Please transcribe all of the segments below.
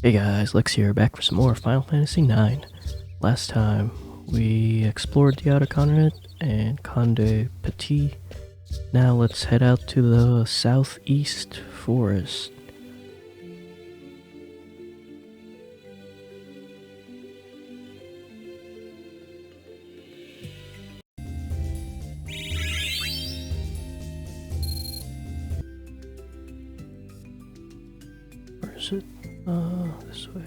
Hey guys, Lex here, back for some more Final Fantasy IX. Last time, we explored the outer continent and Conde Petit. Now let's head out to the southeast forest. Where is it? This way.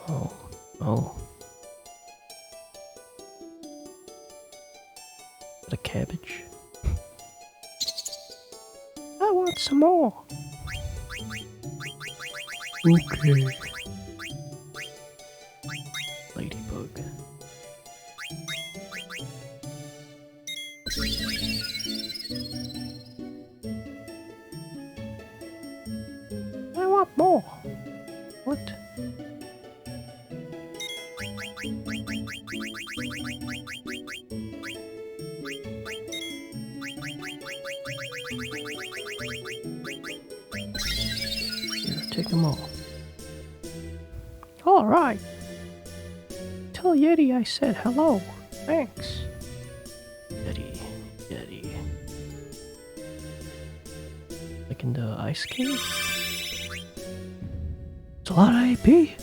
Oh, oh. Is that a cabbage? I want some more. Okay. Ladybug. I want more. What? Here, take them all. Alright. Tell Yeti I said hello. Thanks. Yeti. Like in the ice cave? It's a lot of AP.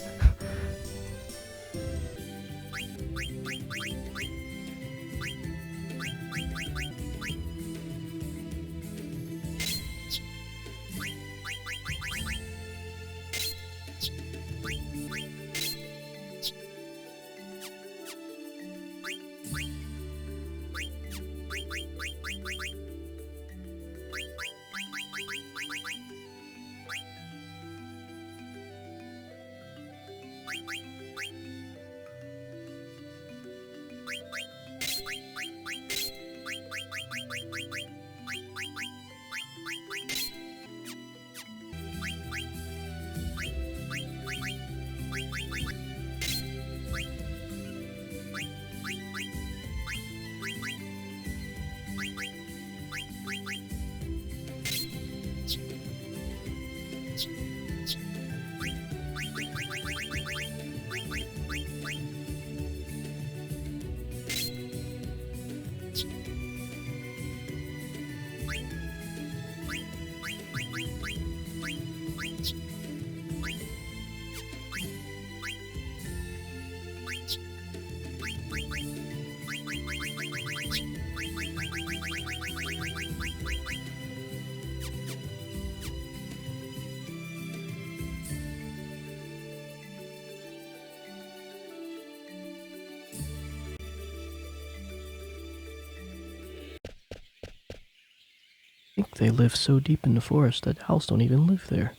I think they live so deep in the forest that owls don't even live there.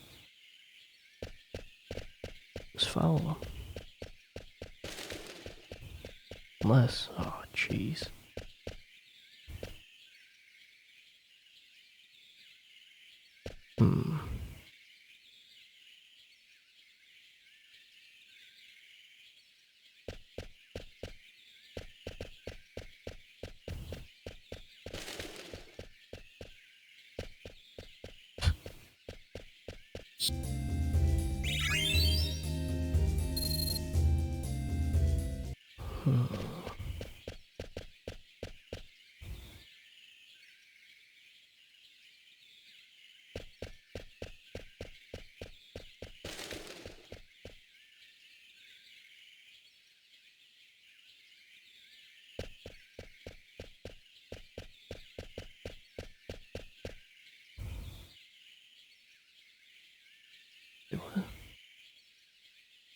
Just follow them. Unless, oh jeez. Hmm.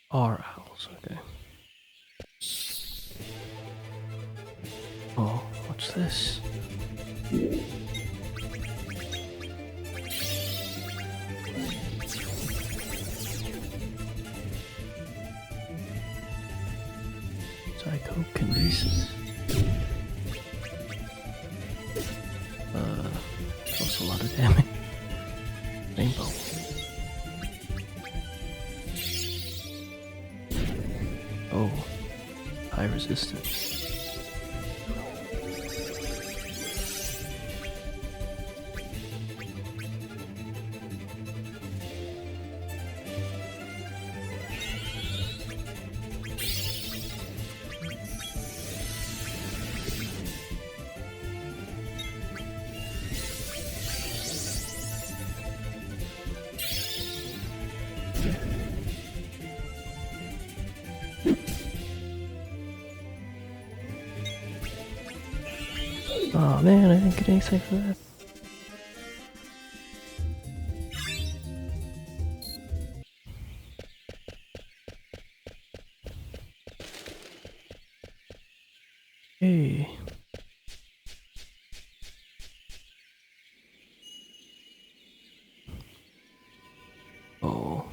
Our owls, okay. Oh, what's this? Psychokinesis. Also a lot of damage. Rainbow. Oh, high resistance. Oh man, I didn't get anything for that. Hey. Oh.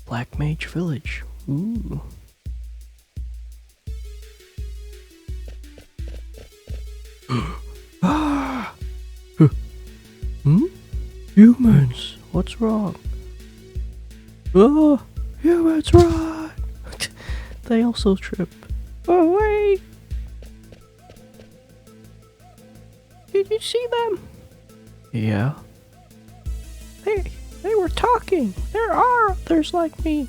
Black Mage Village. Ooh. Ah! Hmm? Humans, what's wrong? Oh, humans run! They also trip. Oh wait! Did you see them? Yeah. They were talking. There are others like me.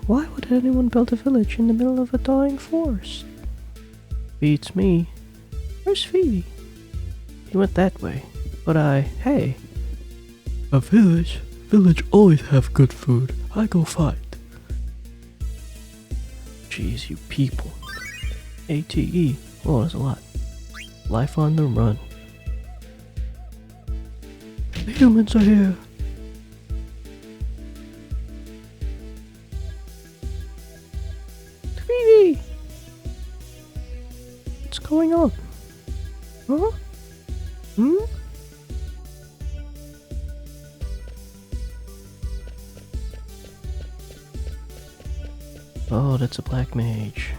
Why would anyone build a village in the middle of a dying forest? Beats me. Where's Phoebe? He went that way. But hey. A village? Village always have good food. I go fight. Jeez, you people. ATE. Oh, that's a lot. Life on the run. The humans are here. Phoebe! What's going on? Huh? Hmm? Oh, that's a black mage.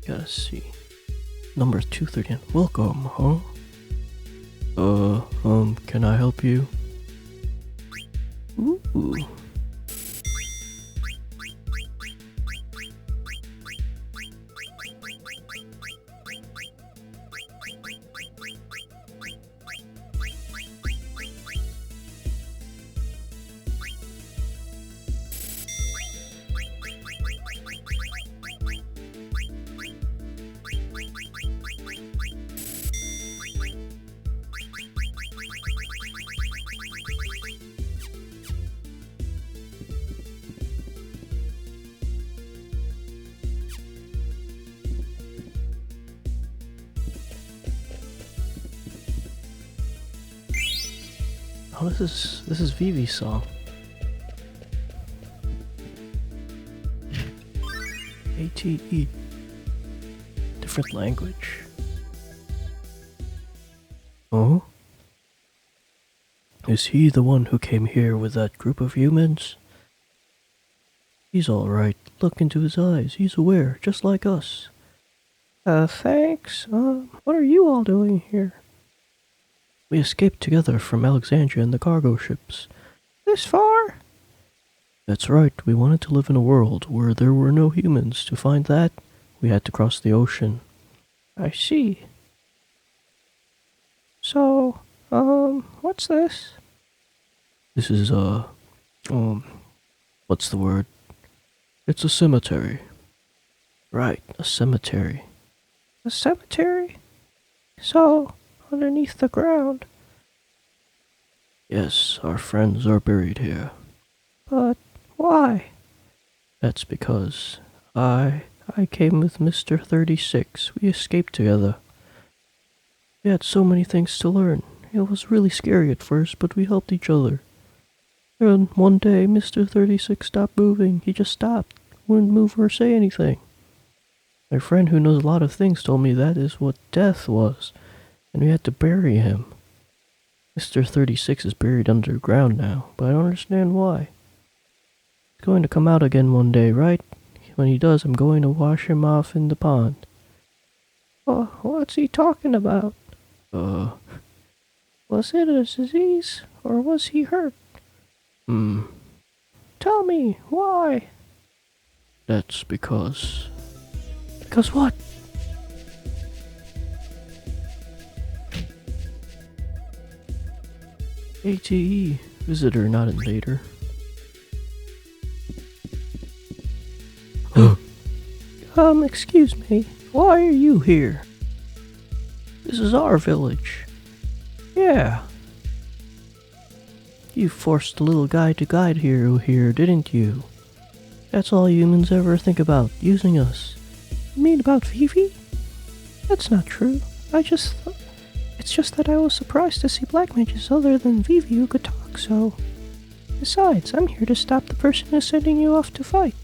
Gotta see. Number 239. Welcome, huh? Can I help you? Ooh. Oh, this is Vivi's song. ATE. Different language. Oh? Is he the one who came here with that group of humans? He's alright. Look into his eyes. He's aware, just like us. Thanks. What are you all doing here? We escaped together from Alexandria in the cargo ships. This far? That's right. We wanted to live in a world where there were no humans. To find that, we had to cross the ocean. I see. So, what's this? This is, what's the word? It's a cemetery. Right, a cemetery. A cemetery? So, underneath the ground? Yes, our friends are buried here. But why? That's because I came with Mr. 36. We escaped together. We had so many things to learn. It was really scary at first, but we helped each other. And one day, Mr. 36 stopped moving. He just stopped. Wouldn't move or say anything. My friend who knows a lot of things told me that is what death was, and we had to bury him. Mr. 36 is buried underground now, but I don't understand why. He's going to come out again one day, right? When he does, I'm going to wash him off in the pond. Oh, what's he talking about? Was it a disease, or was he hurt? Tell me, why? That's because... Because what? ATE, visitor, not invader. Excuse me, why are you here? This is our village. Yeah. You forced the little guy to guide here, didn't you? That's all humans ever think about, using us. You mean about Vivi? That's not true. It's just that I was surprised to see black mages other than Vivi who could talk, so... Besides, I'm here to stop the person who's sending you off to fight.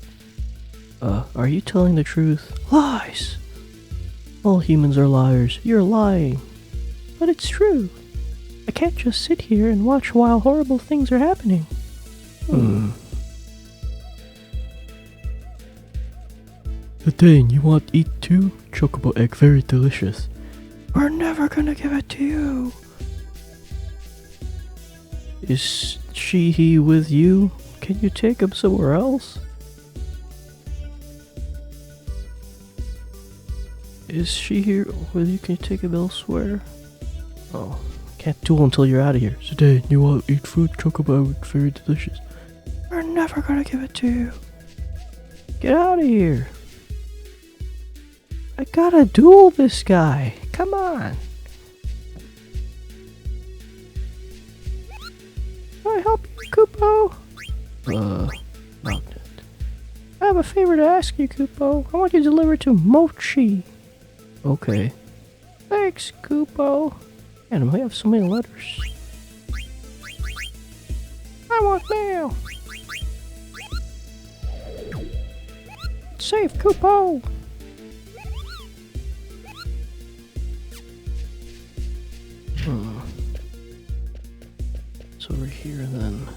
Are you telling the truth? Lies! All humans are liars. You're lying. But it's true. I can't just sit here and watch while horrible things are happening. Zidane, you want to eat too? Chocobo egg, very delicious. We're never gonna give it to you. Is he with you? Can you take him somewhere else? Is she here with you? Can you take him elsewhere? Oh, can't duel until you're out of here. Zidane, you want to eat food? Chocobo egg, very delicious. We're never gonna give it to you. Get out of here. I gotta duel this guy. Come on. Can I help you, Kupo? Not yet. I have a favor to ask you, Kupo. I want you to deliver to Mochi. Okay. Thanks, Kupo. And we have so many letters. I want mail. Save Kupo. It's over here then.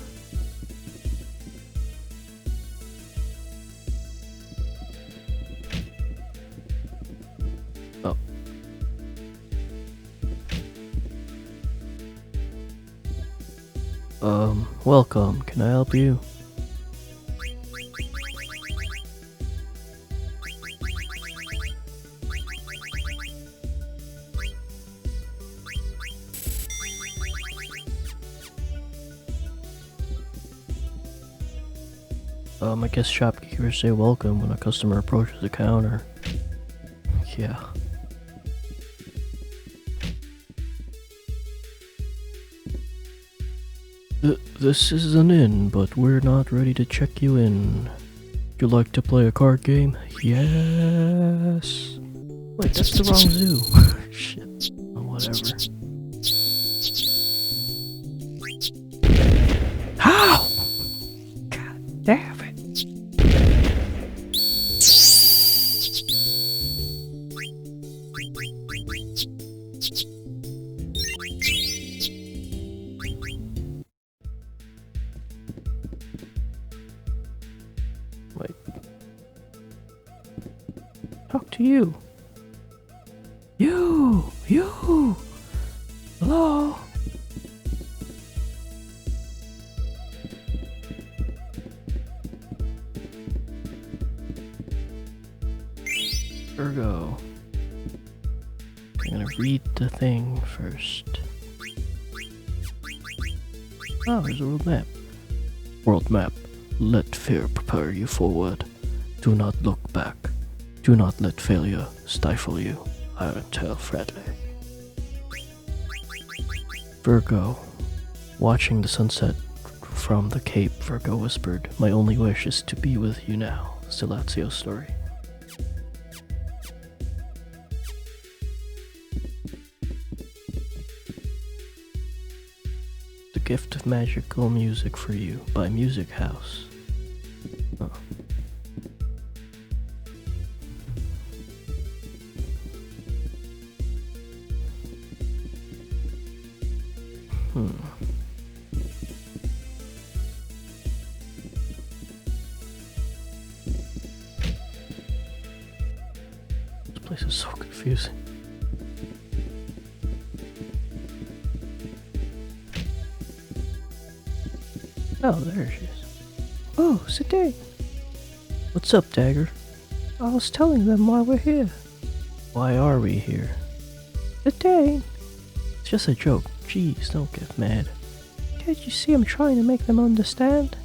Welcome. Can I help you? I guess shopkeepers say welcome when a customer approaches the counter. Yeah. This is an inn, but we're not ready to check you in. Would you like to play a card game? Yes. Wait, that's the wrong zoo. Shit. Oh, whatever. How? God damn it. Wait. Talk to you. You! Hello? Virgo. I'm gonna read the thing first. Oh, there's a world map. World map. Let fear propel you forward. Do not look back. Do not let failure stifle you. Iron Tail Friendly. Virgo. Watching the sunset from the Cape, Virgo whispered, "My only wish is to be with you now." Stilatio story. The Gift of Magical Music for You by Music House. Oh. This place is so confusing. Oh, there she is. Oh, Zidane. What's up, Dagger? I was telling them why we're here. Why are we here? Zidane. It's just a joke. Jeez, don't get mad. Can't you see I'm trying to make them understand?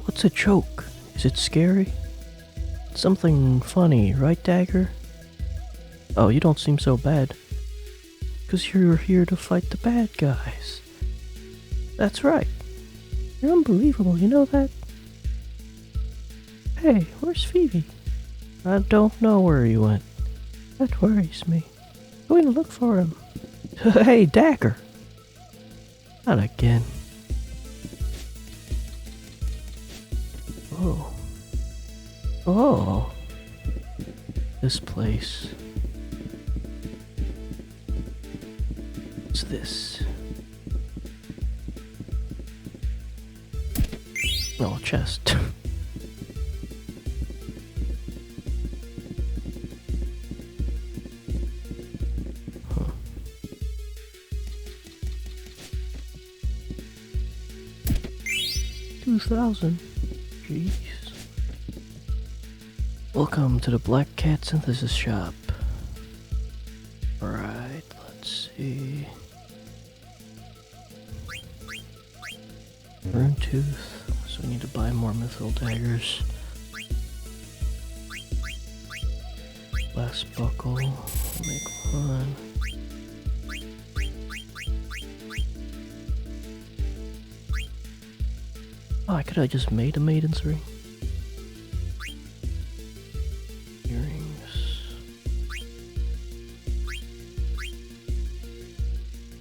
What's a joke? Is it scary? Something funny, right, Dagger? Oh, you don't seem so bad. 'Cause you're here to fight the bad guys. That's right. You're unbelievable, you know that? Hey, where's Phoebe? I don't know where he went. That worries me. I'm going to look for him. Hey, Dagger! Not again. Oh. Oh. This place. What's this? Oh, chest. Huh. 2,000. Jeez. Welcome to the Black Cat Synthesis Shop. Alright, let's see. Burn Tooth. So we need to buy more mithril daggers. Last buckle. We'll make one. Oh, I could have just made a maiden's ring. Earrings.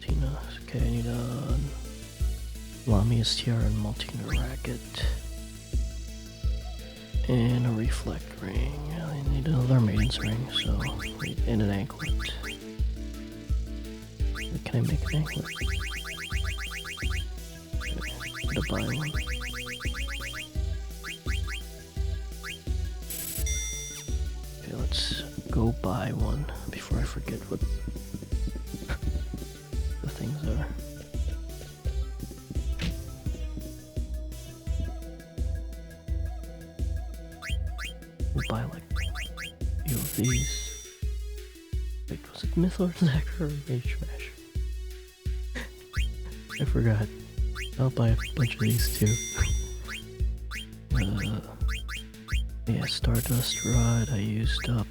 Tina. Okay, I need a Lamia's tiara and Maltina racket. And a reflect ring. I need another maiden's ring, so and an anklet. Can I make an anklet? Gotta buy one. Okay, let's go buy one before I forget what the things are. We'll buy like a few of these. Wait, was it Mythlord Dagger or Mage Smash? I forgot. I'll buy a bunch of these too. Yeah, Stardust Rod I used up.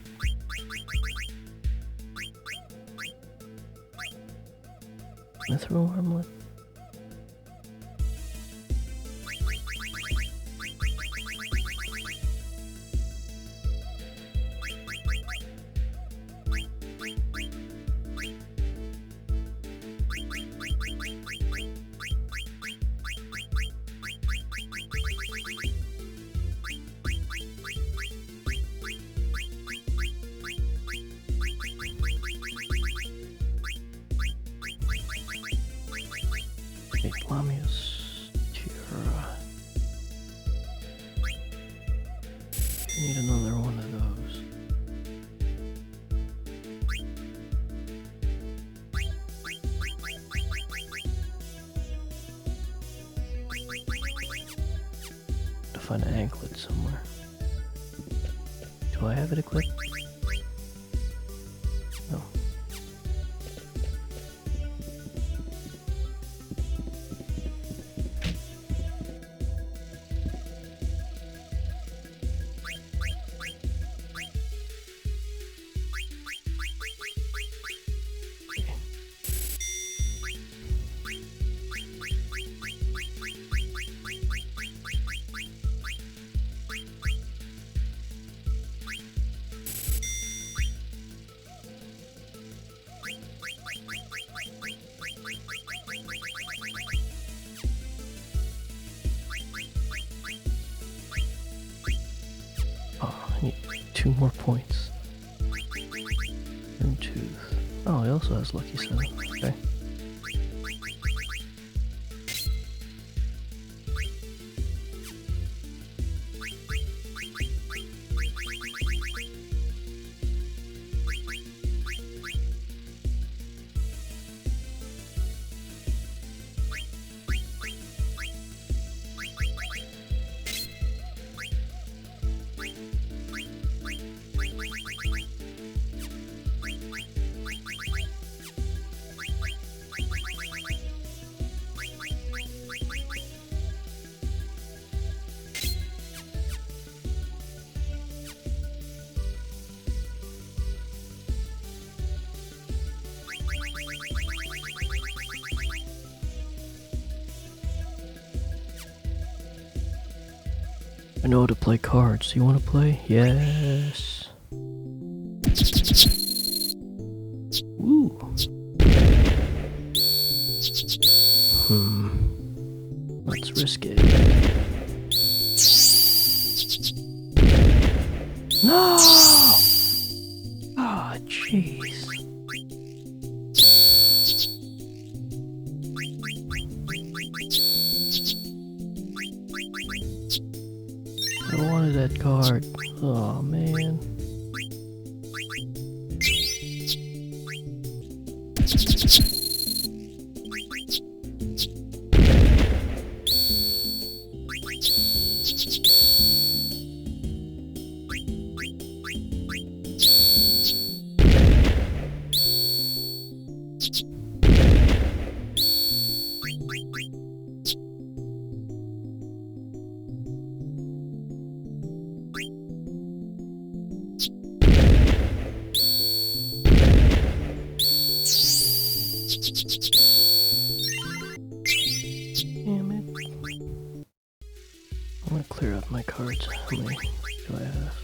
Mithril Armlet. Lamia's tiara. I need another one of those. find an anklet somewhere. Do I have it equipped? No. I need 2 more points. And tooth. Oh, he also has lucky 7. Okay. I know how to play cards. You want to play? Yes. Ooh. Let's risk it. No! Ah, jeez. I wanted that card. Oh man. Damn it. I'm gonna clear out my cards. How many do I have?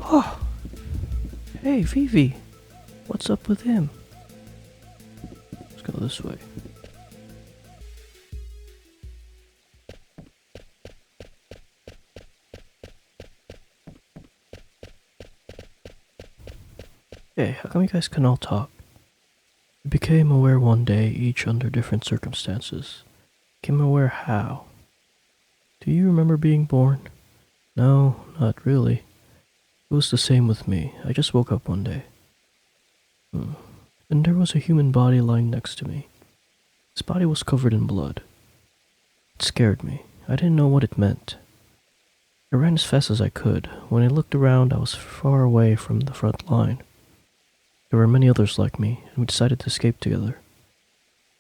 Oh! Hey, Vivi! What's up with him? Let's go this way. Hey, how come you guys can all talk? We became aware one day, each under different circumstances. Became aware how? Do you remember being born? No, not really. It was the same with me. I just woke up one day. And there was a human body lying next to me. His body was covered in blood. It scared me. I didn't know what it meant. I ran as fast as I could. When I looked around, I was far away from the front line. There were many others like me, and we decided to escape together.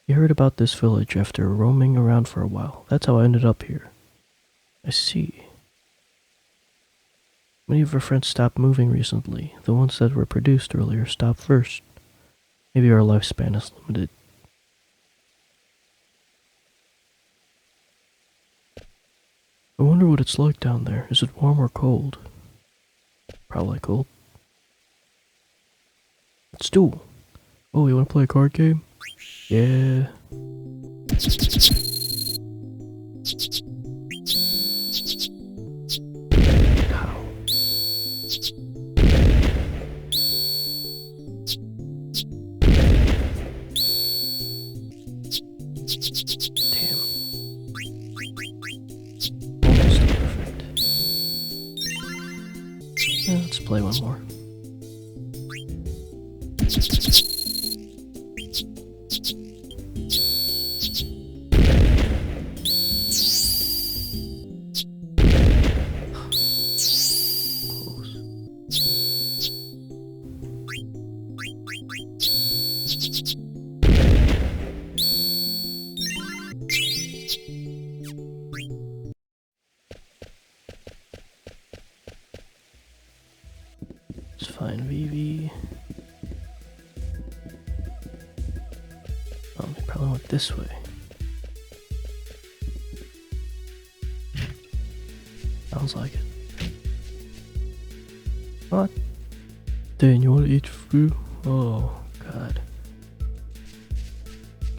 We heard about this village after roaming around for a while. That's how I ended up here. I see. Many of our friends stopped moving recently. The ones that were produced earlier stopped first. Maybe our lifespan is limited. I wonder what it's like down there. Is it warm or cold? Probably cool. Let's duel. Oh, you wanna play a card game? Yeah. How? Damn. Almost perfect. Yeah, let's play one more. Let's find Vivi. Oh, they probably went this way. Sounds like it. What? Dan, you wanna eat food? Oh, God.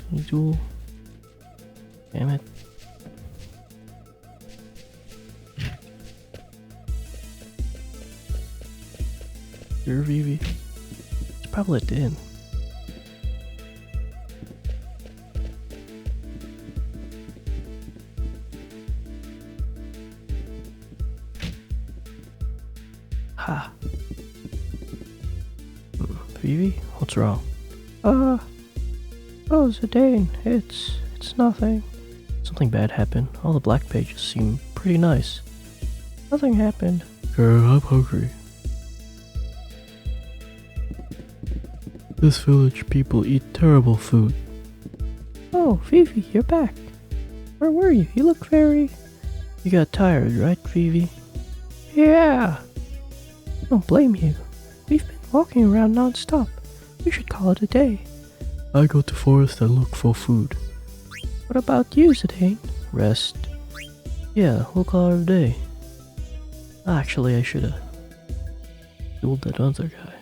Can you duel? Damn it. You're Vivi. It's probably a din. Ha. Vivi, what's wrong? Oh, Zidane, it's nothing. Something bad happened. All the black pages seem pretty nice. Nothing happened. Girl, I'm hungry. This village people eat terrible food. Oh, Vivi, you're back. Where were you? You look very... You got tired, right, Vivi? Yeah. I don't blame you. We've been walking around non-stop. We should call it a day. I go to forest and look for food. What about you, Zidane? Rest. Yeah, we'll call it a day. Actually, I should've dueled that other guy.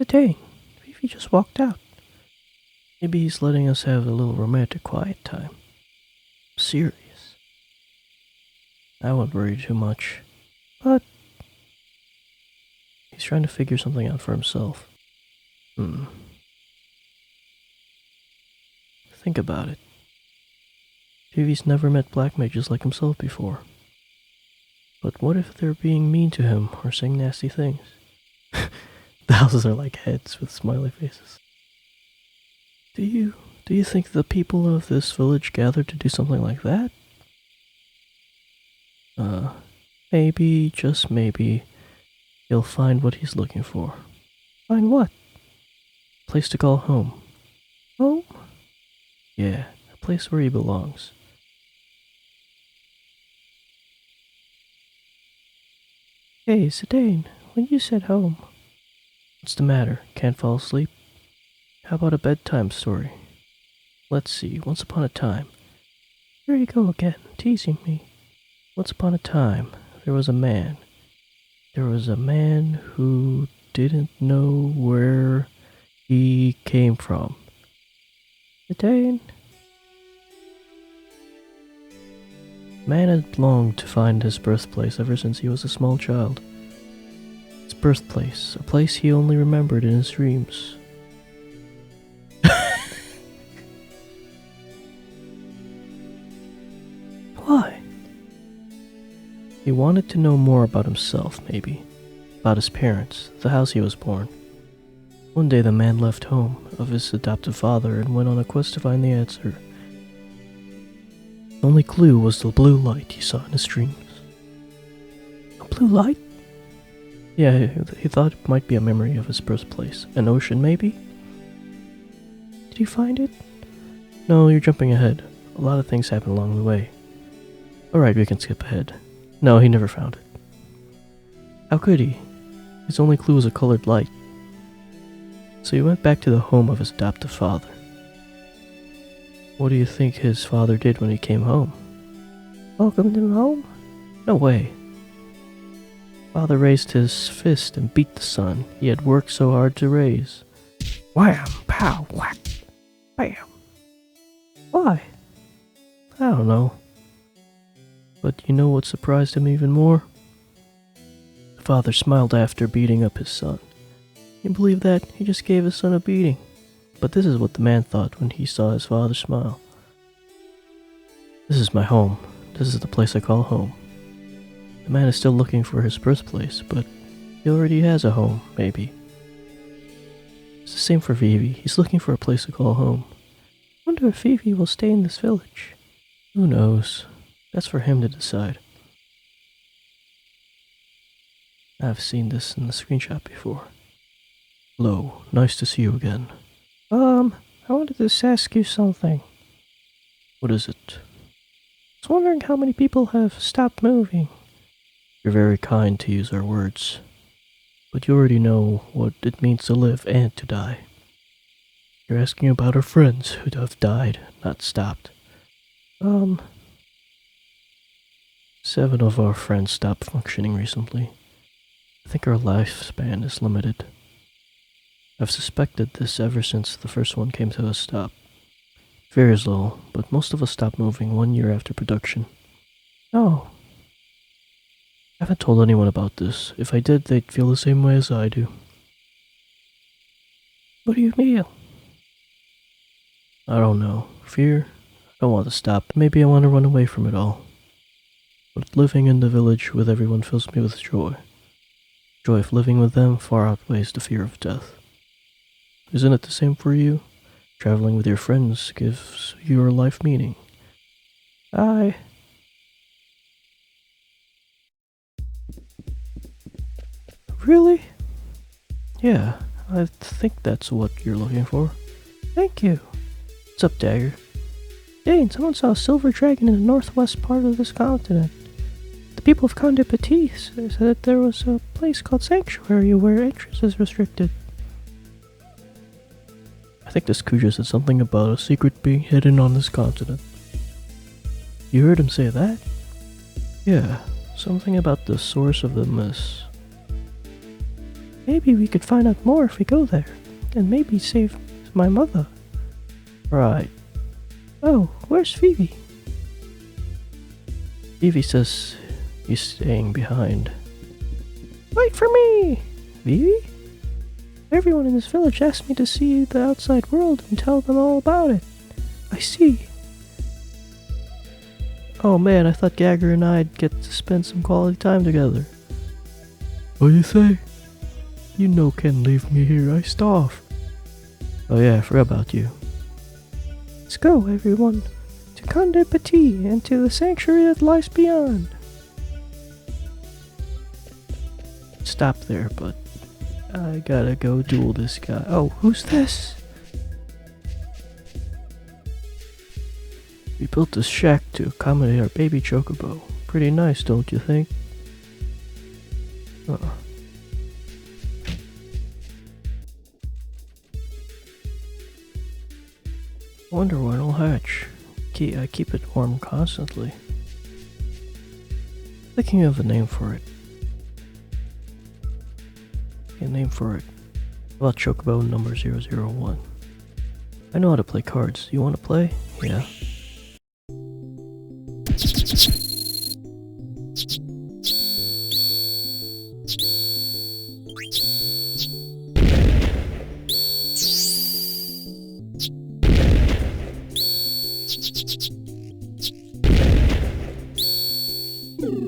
Zidane, Vivi just walked out. Maybe he's letting us have a little romantic quiet time. I'm serious. I wouldn't worry too much. But he's trying to figure something out for himself. Think about it. Vivi's never met black mages like himself before. But what if they're being mean to him or saying nasty things? The houses are like heads with smiley faces. Do you think the people of this village gathered to do something like that? Maybe, just maybe, he'll find what he's looking for. Find what? A place to call home. Home? Yeah, a place where he belongs. Hey, Zidane, when you said home... What's the matter? Can't fall asleep? How about a bedtime story? Let's see, once upon a time... Here you go again, teasing me. Once upon a time, there was a man. There was a man who didn't know where he came from. Zidane? Man had longed to find his birthplace ever since he was a small child. His birthplace, a place he only remembered in his dreams. Why? He wanted to know more about himself, maybe. About his parents, the house he was born. One day the man left home of his adoptive father and went on a quest to find the answer. The only clue was the blue light he saw in his dreams. A blue light? Yeah, he thought it might be a memory of his birthplace. An ocean, maybe? Did he find it? No, you're jumping ahead. A lot of things happened along the way. Alright, we can skip ahead. No, he never found it. How could he? His only clue was a colored light. So he went back to the home of his adoptive father. What do you think his father did when he came home? Welcomed him home? No way. Father raised his fist and beat the son he had worked so hard to raise. Wham! Pow! Whack! Bam! Why? I don't know. But you know what surprised him even more? The father smiled after beating up his son. Can you believe that? He just gave his son a beating. But this is what the man thought when he saw his father smile. This is my home. This is the place I call home. The man is still looking for his birthplace, but he already has a home, maybe. It's the same for Vivi. He's looking for a place to call home. Wonder if Vivi will stay in this village. Who knows? That's for him to decide. I've seen this in the screenshot before. Hello, nice to see you again. I wanted to ask you something. What is it? I was wondering how many people have stopped moving. You're very kind to use our words, but you already know what it means to live and to die. You're asking about our friends who have died, not stopped. 7 of our friends stopped functioning recently. I think our lifespan is limited. I've suspected this ever since the first one came to a stop. It varies little, but most of us stopped moving 1 year after production. Oh. I haven't told anyone about this. If I did, they'd feel the same way as I do. What do you mean? I don't know. Fear? I don't want to stop. Maybe I want to run away from it all. But living in the village with everyone fills me with joy. Joy of living with them far outweighs the fear of death. Isn't it the same for you? Traveling with your friends gives your life meaning. Really? Yeah, I think that's what you're looking for. Thank you. What's up, Dagger? Dane, someone saw a silver dragon in the northwest part of this continent. The people of Conde Petit said that there was a place called Sanctuary where entrance is restricted. I think this Kuja said something about a secret being hidden on this continent. You heard him say that? Yeah, something about the source of the mist. Maybe we could find out more if we go there, and maybe save my mother. Right. Oh, where's Vivi? Vivi says he's staying behind. Wait for me! Vivi? Everyone in this village asked me to see the outside world and tell them all about it. I see. Oh man, I thought Gagger and I'd get to spend some quality time together. What do you say? You know can't leave me here, I starve. Oh yeah, I forgot about you. Let's go, everyone, to Conde Petit and to the sanctuary that lies beyond. Stop there, but I gotta go duel this guy. Oh, who's this? We built this shack to accommodate our baby chocobo. Pretty nice, don't you think? I wonder when it'll hatch. I keep it warm constantly. Thinking of a name for it. A name for it. How about Chocobo number 001? I know how to play cards. You want to play? Yeah.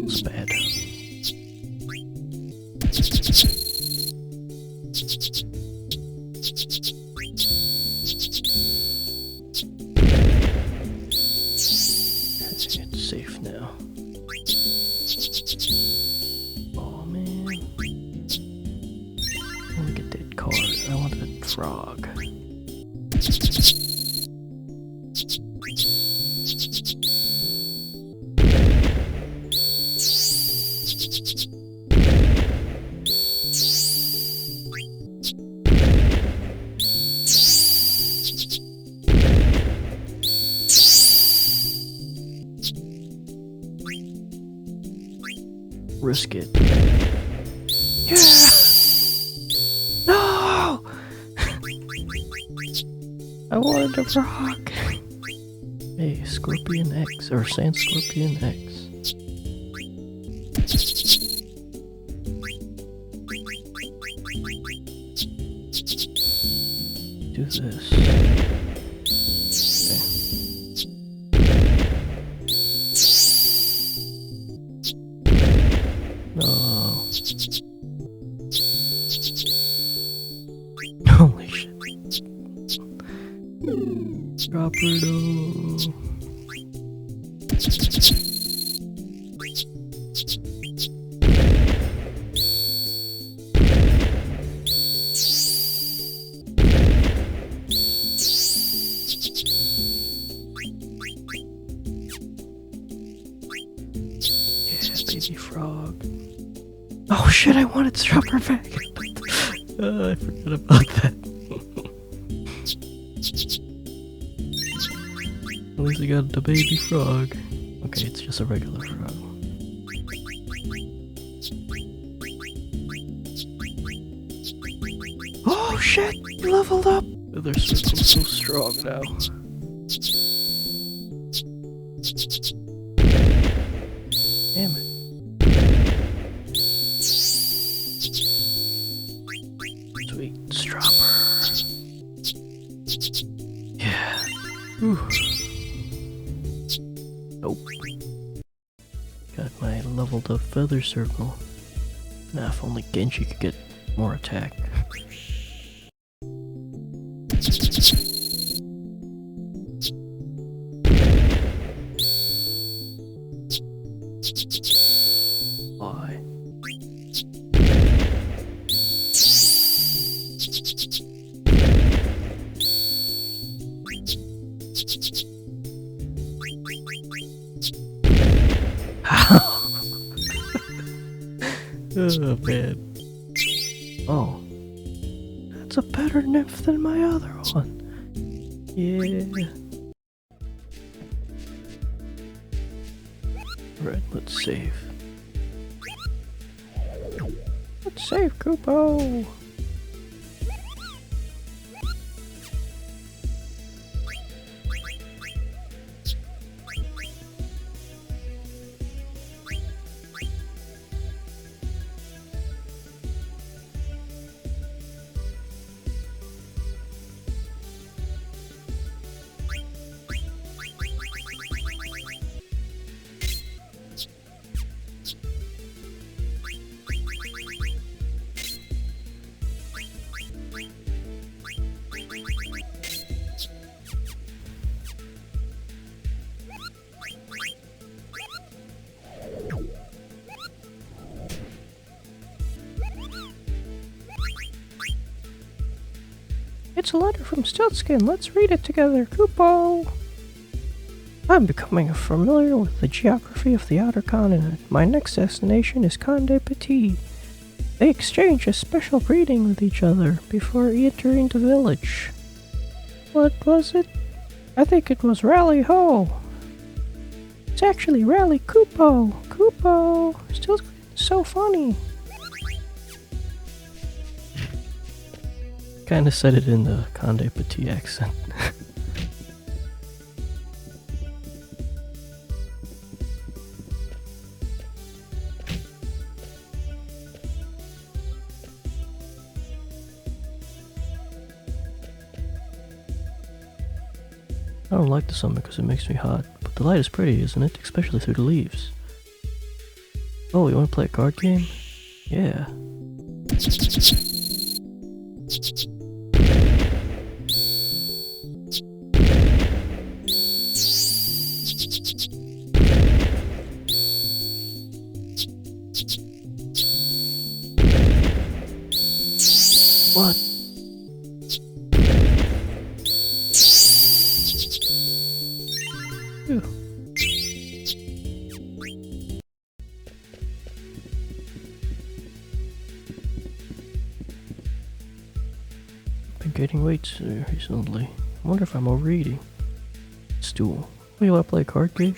It's bad. It's safe now. Oh man. I want to get that card. I want that frog. risk it. Yeah! No! I wanted a frog. Hey, Scorpion X, or Sand Scorpion X. Do this. No. Holy shit. Drop her though. Baby frog. Oh shit, I wanted to drop her back. I forgot about that. At least I got the baby frog. Okay, it's just a regular frog. Oh shit, you leveled up! Their circle's so strong now. Damn it. Sweet stropper. Yeah. Whew. Nope. Got my leveled up feather circle. Now if only Genji could get more attack. Why? Oh man. Oh. That's a better nymph than my other one. Yeah. Alright, let's save. Let's save Kupo! It's a letter from Stiltzkin. Let's read it together. Kupo! I'm becoming familiar with the geography of the outer continent. My next destination is Conde Petit. They exchange a special greeting with each other before entering the village. What was it? I think it was Rally Ho. It's actually Rally Kupo. Kupo! Stiltzkin is so funny. Kinda said it in the Conde Petit accent. I don't like the sun because it makes me hot, but the light is pretty, isn't it? Especially through the leaves. Oh, you wanna play a card game? Yeah. What? Phew. Been getting weight recently. I wonder if I'm overeating. Stool. Oh, you wanna play a card game?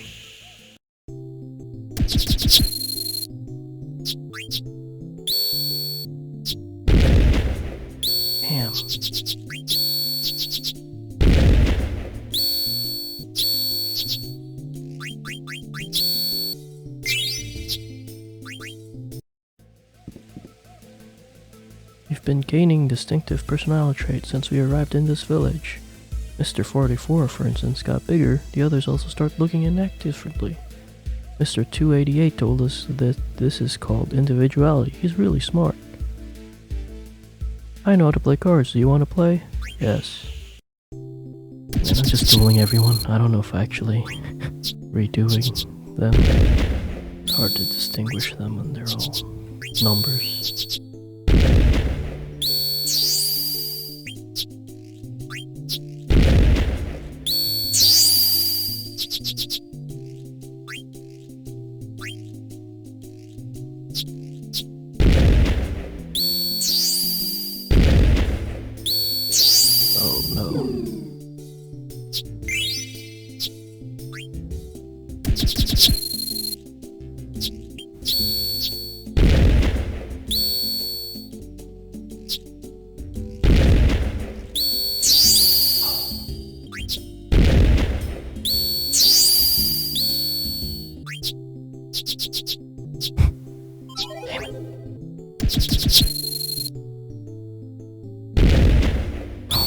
been gaining distinctive personality traits since we arrived in this village. Mr. 44, for instance, got bigger. The others also start looking and act differently. Mr. 288 told us that this is called individuality. He's really smart. I know how to play cards. Do you want to play? Yes. And I'm just dueling everyone. I don't know if actually redoing them. It's hard to distinguish them when they're all numbers. Oh no.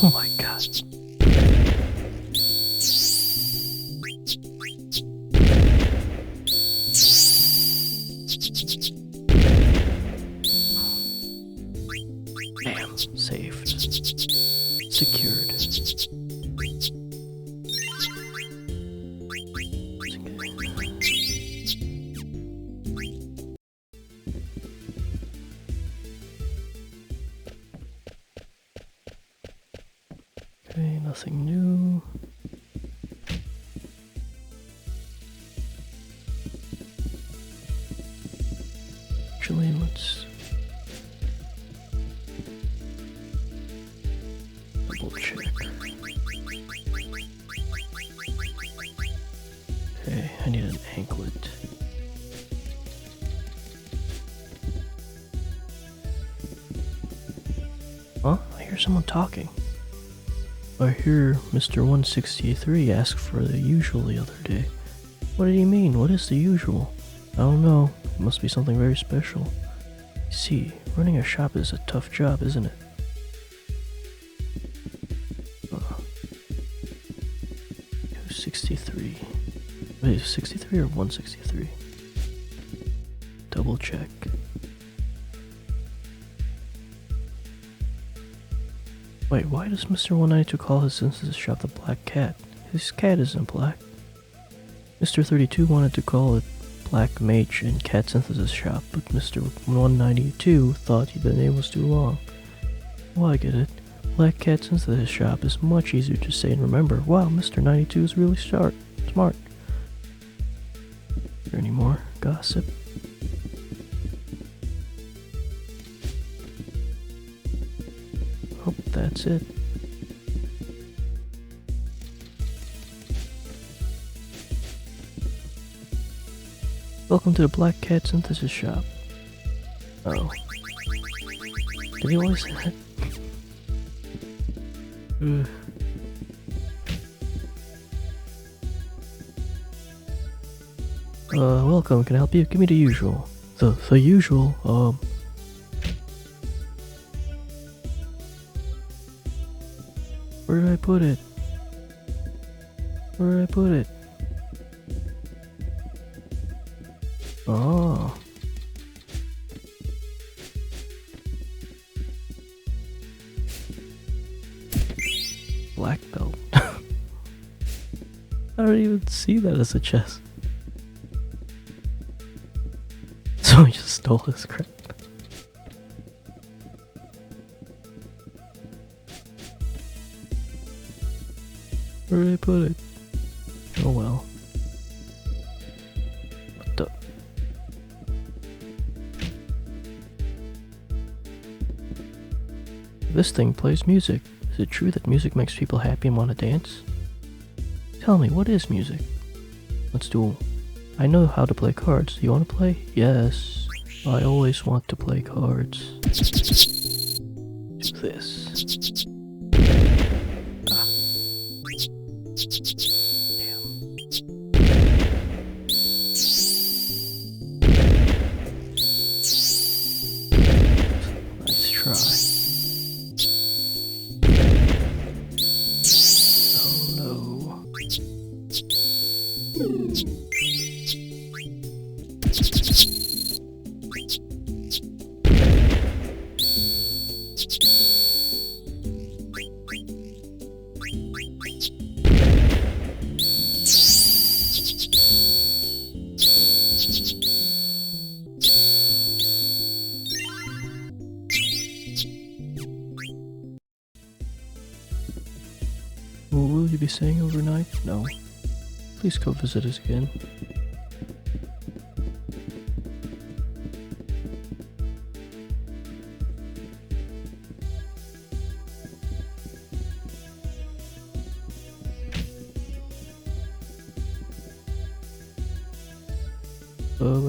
Oh my god. Damn, saved. Secured. Okay, nothing new. Actually, let's double check. Okay, I need an anklet. Huh? I hear someone talking. I hear Mr. 163 ask for the usual the other day. What did he mean? What is the usual? I don't know. It must be something very special. See, running a shop is a tough job, isn't it? 263. Wait, 63 or 163? Double check. Wait, why does Mr. 192 call his synthesis shop the Black Cat? His cat isn't black. Mr. 32 wanted to call it Black Mage and Cat Synthesis Shop, but Mr. 192 thought the name was too long. Well, I get it. Black Cat Synthesis Shop is much easier to say and remember. Wow, Mr. 92 is really smart. Is there any more gossip? Oh, that's it. Welcome to the Black Cat Synthesis Shop. Oh. Did he always say that? Welcome, can I help you? Give me the usual. The usual, where did I put it? Where did I put it? Oh. Black belt. I don't even see that as a chest. So he just stole his crap. Where did I put it? Oh well. What the? This thing plays music. Is it true that music makes people happy and want to dance? Tell me, what is music? Let's duel. I know how to play cards. Do you want to play? Yes. I always want to play cards. Do this. Ah. Damn. Nice try. Will you be staying overnight? No. Please go visit us again.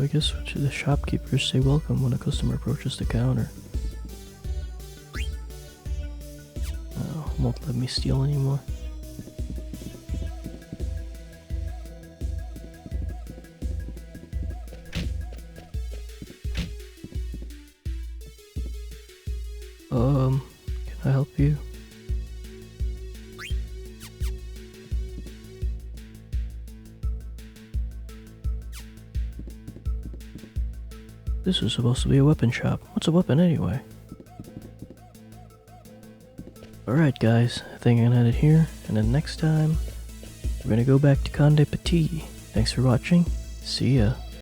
I guess the shopkeepers say welcome when a customer approaches the counter. Won't let me steal anymore. Can I help you? This is supposed to be a weapon shop. What's a weapon anyway? Alright guys, I think I'm gonna end it here, and then next time, we're gonna go back to Conde Petit. Thanks for watching, see ya.